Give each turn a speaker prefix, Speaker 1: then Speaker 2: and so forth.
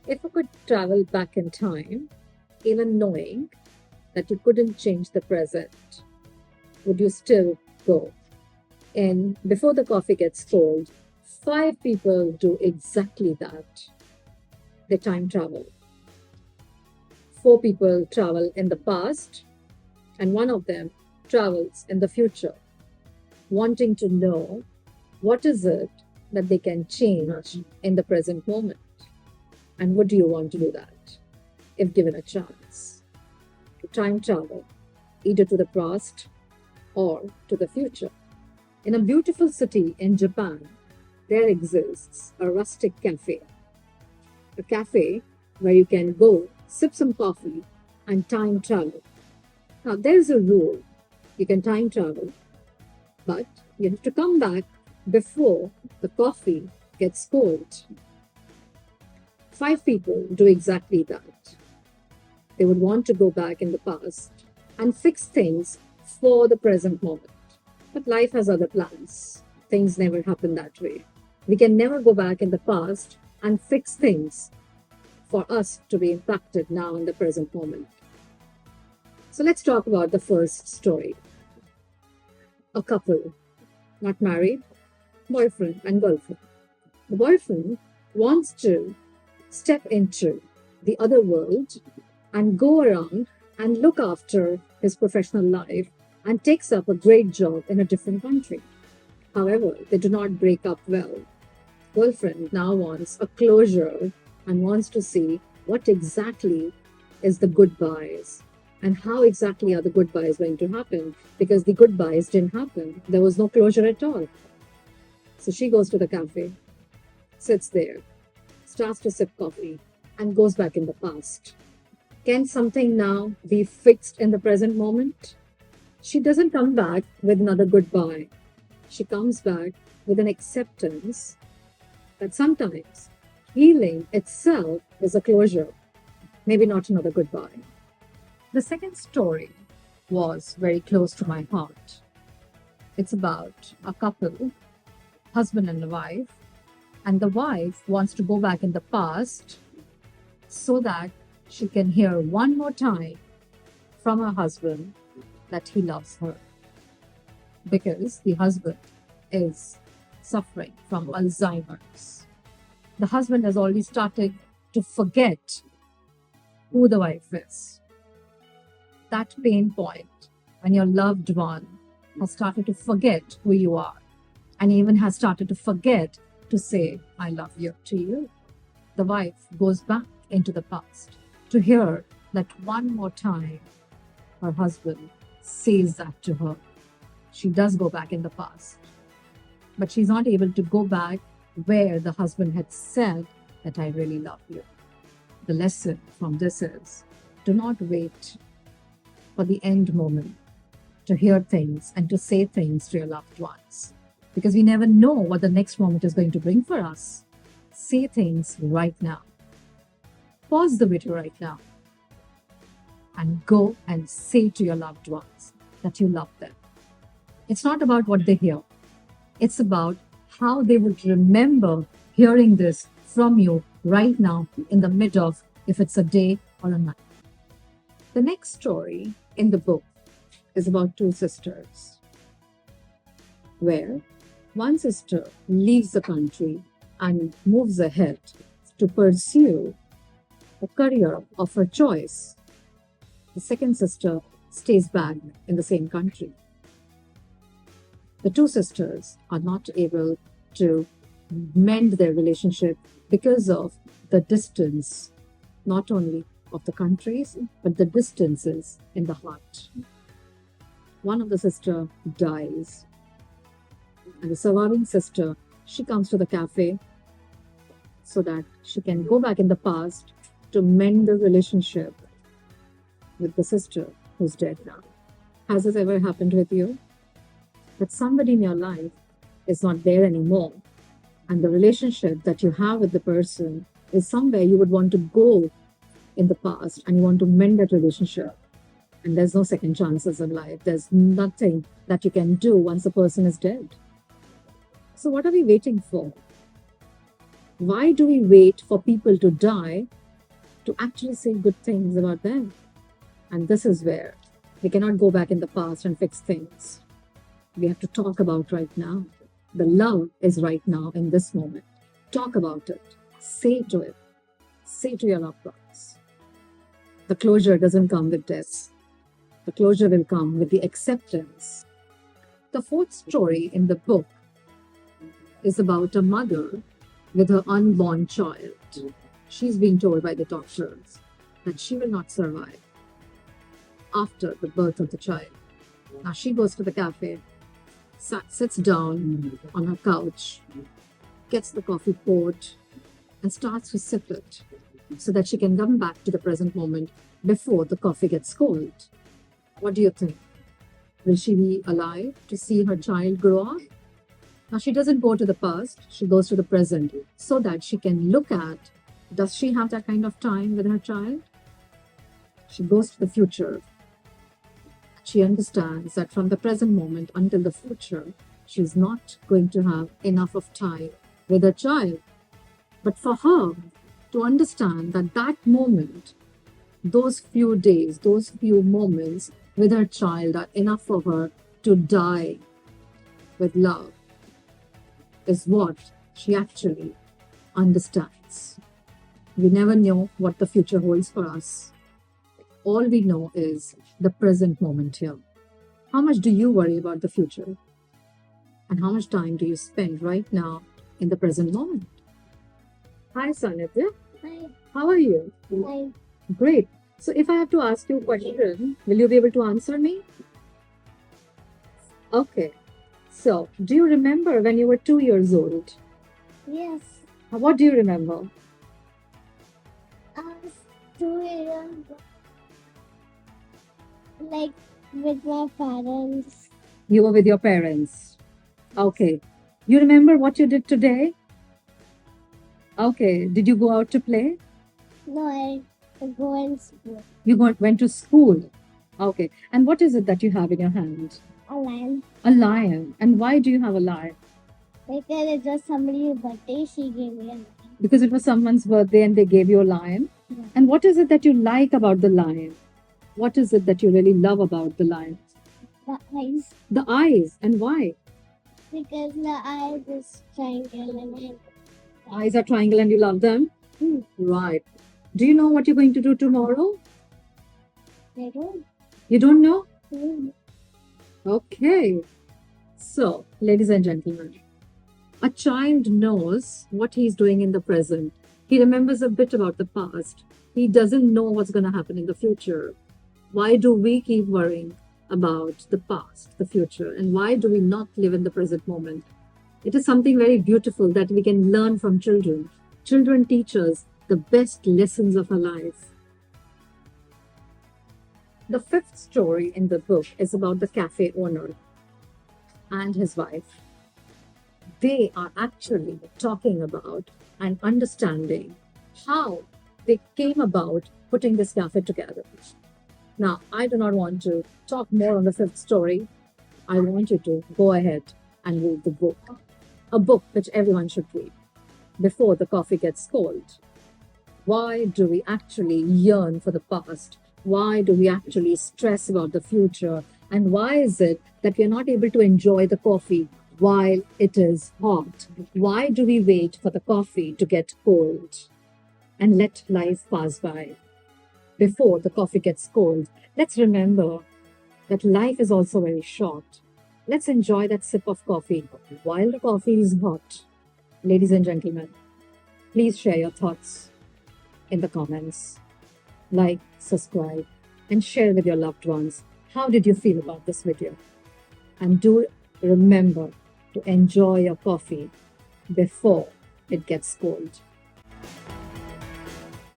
Speaker 1: If you could travel back in time, even knowing that you couldn't change the present, would you still go? And before the coffee gets cold, five people do exactly that. They time travel. Four people travel in the past, and one of them travels in the future, wanting to know what is it that they can change in the present moment. And would you want to do that if given a chance? To time travel, either to the past or to the future. In a beautiful city in Japan, there exists a rustic cafe, a cafe where you can go sip some coffee and time travel. Now, there's a rule: you can time travel, but you have to come back before the coffee gets cold. Five people do exactly that. They would want to go back in the past and fix things for the present moment. But life has other plans. Things never happen that way. We can never go back in the past and fix things for us to be impacted now in the present moment. So let's talk about the first story. A couple, not married, boyfriend and girlfriend. The boyfriend wants to step into the other world and go around and look after his professional life and takes up a great job in a different country. However, they do not break up well. Girlfriend now wants a closure and wants to see what exactly is the goodbyes and how exactly are the goodbyes going to happen, because the goodbyes didn't happen. There was no closure at all. So she goes to the cafe, sits there, starts to sip coffee, and goes back in the past. Can something now be fixed in the present moment? She doesn't come back with another goodbye. She comes back with an acceptance that sometimes healing itself is a closure, maybe not another goodbye. The second story was very close to my heart. It's about a couple, husband and a wife, and the wife wants to go back in the past so that she can hear one more time from her husband that he loves her, because the husband is suffering from Alzheimer's. The husband has already started to forget who the wife is. That pain point when your loved one has started to forget who you are and even has started to forget to say, I love you to you. The wife goes back into the past to hear that one more time her husband says that to her. She does go back in the past, but she's not able to go back where the husband had said that I really love you. The lesson from this is, do not wait for the end moment to hear things and to say things to your loved ones, because we never know what the next moment is going to bring for us. Say things right now. Pause the video right now and go and say to your loved ones that you love them. It's not about what they hear, it's about how they would remember hearing this from you right now in the mid of, if it's a day or a night. The next story in the book is about two sisters, where one sister leaves the country and moves ahead to pursue a career of her choice. The second sister stays back in the same country. The two sisters are not able to mend their relationship because of the distance, not only of the countries, but the distances in the heart. One of the sister dies, and the surviving sister, she comes to the cafe so that she can go back in the past to mend the relationship with the sister who's dead now. Has this ever happened with you? That somebody in your life is not there anymore, and the relationship that you have with the person is somewhere you would want to go in the past and you want to mend that relationship. And there's no second chances in life. There's nothing that you can do once a person is dead. So, what are we waiting for? Why do we wait for people to die to actually say good things about them? And this is where we cannot go back in the past and fix things. We have to talk about right now. The love is right now in this moment. Talk about it. Say to it. Say to your loved ones. The closure doesn't come with death. The closure will come with the acceptance. The fourth story in the book is about a mother with her unborn child. She's been told by the doctors that she will not survive after the birth of the child. Now she goes to the cafe, sits down on her couch, gets the coffee poured, and starts to sip it so that she can come back to the present moment before the coffee gets cold. What do you think? Will she be alive to see her child grow up? Now, she doesn't go to the past, she goes to the present so that she can look at, does she have that kind of time with her child? She goes to the future. She understands that from the present moment until the future, she's not going to have enough of time with her child. But for her to understand that that moment, those few days, those few moments with her child are enough for her to die with love, is what she actually understands. We never know what the future holds for us. All we know is the present moment here. How much do you worry about the future? And how much time do you spend right now in the present moment? Hi, Sanitya.
Speaker 2: Hi.
Speaker 1: How are you?
Speaker 2: Hi.
Speaker 1: Great. So if I have to ask you a question, will you be able to answer me? Okay. So, do you remember when you were 2 years old?
Speaker 2: Yes.
Speaker 1: What do you remember?
Speaker 2: I was 2 years like with my parents.
Speaker 1: You were with your parents. Okay. You remember what you did today? Okay. Did you go out to play?
Speaker 2: No, I go in school.
Speaker 1: You went to school. Okay. And what is it that you have in your hand?
Speaker 2: A lion.
Speaker 1: A lion. And why do you have a lion?
Speaker 2: Because it was somebody's birthday, she gave me a lion.
Speaker 1: Because it was someone's birthday and they gave you a lion.
Speaker 2: Yeah.
Speaker 1: And what is it that you like about the lion? What is it that you really love about the lion?
Speaker 2: The eyes.
Speaker 1: The eyes. And why?
Speaker 2: Because the eyes is triangle and
Speaker 1: Eyes are triangle and you love them? Right. Do you know what you're going to do tomorrow?
Speaker 2: I don't.
Speaker 1: You don't know?
Speaker 2: know.
Speaker 1: Okay. So, ladies and gentlemen, a child knows what he's doing in the present. He remembers a bit about the past. He doesn't know what's going to happen in the future. Why do we keep worrying about the past, the future? And why do we not live in the present moment? It is something very beautiful that we can learn from children. Children teach us the best lessons of our life. The fifth story in the book is about the cafe owner and his wife. They are actually talking about and understanding how they came about putting this cafe together. Now, I do not want to talk more on the fifth story. I want you to go ahead and read the book. A book which everyone should read before the coffee gets cold. Why do we actually yearn for the past? Why do we actually stress about the future? And why is it that we are not able to enjoy the coffee while it is hot? Why do we wait for the coffee to get cold and let life pass by? Before the coffee gets cold, let's remember that life is also very short. Let's enjoy that sip of coffee while the coffee is hot. Ladies and gentlemen, please share your thoughts in the comments. Like, subscribe, and share with your loved ones. How did you feel about this video? And do remember to enjoy your coffee before it gets cold.